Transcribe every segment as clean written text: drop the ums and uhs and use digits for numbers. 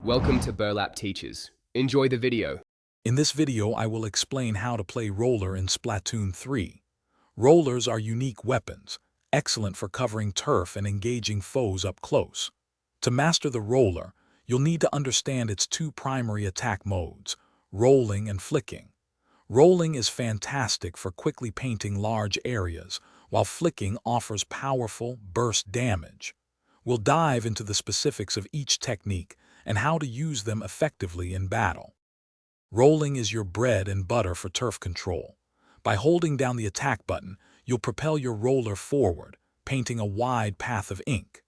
Welcome to Burlap Teachers. Enjoy the video. In this video, I will explain how to play Roller in Splatoon 3. Rollers are unique weapons, excellent for covering turf and engaging foes up close. To master the Roller, you'll need to understand its two primary attack modes, rolling and flicking. Rolling is fantastic for quickly painting large areas, while flicking offers powerful, burst damage. We'll dive into the specifics of each technique and how to use them effectively in battle. Rolling is your bread and butter for turf control. By holding down the attack button, you'll propel your roller forward, painting a wide path of ink.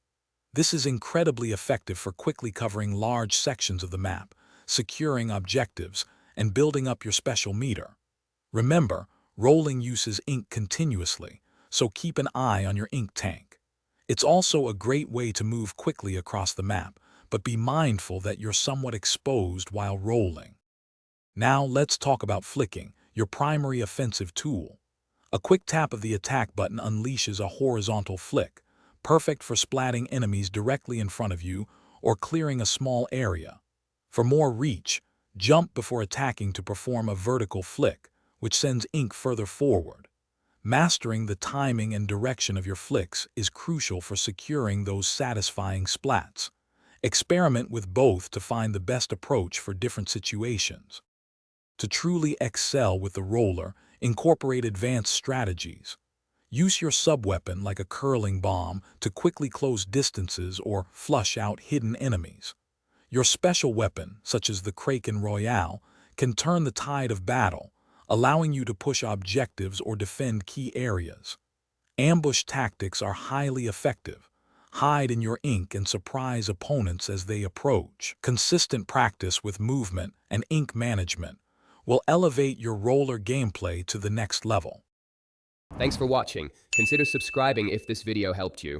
This is incredibly effective for quickly covering large sections of the map, securing objectives, and building up your special meter. Remember, rolling uses ink continuously, so keep an eye on your ink tank. It's also a great way to move quickly across the map, but be mindful that you're somewhat exposed while rolling. Now let's talk about flicking, your primary offensive tool. A quick tap of the attack button unleashes a horizontal flick, perfect for splatting enemies directly in front of you or clearing a small area. For more reach, jump before attacking to perform a vertical flick, which sends ink further forward. Mastering the timing and direction of your flicks is crucial for securing those satisfying splats. Experiment with both to find the best approach for different situations. To truly excel with the roller, incorporate advanced strategies. Use your sub-weapon like a curling bomb to quickly close distances or flush out hidden enemies. Your special weapon, such as the Kraken Royale, can turn the tide of battle, allowing you to push objectives or defend key areas. Ambush tactics are highly effective. Hide in your ink and surprise opponents as they approach. Consistent practice with movement and ink management will elevate your roller gameplay to the next level. Thanks for watching. Consider subscribing if this video helped you.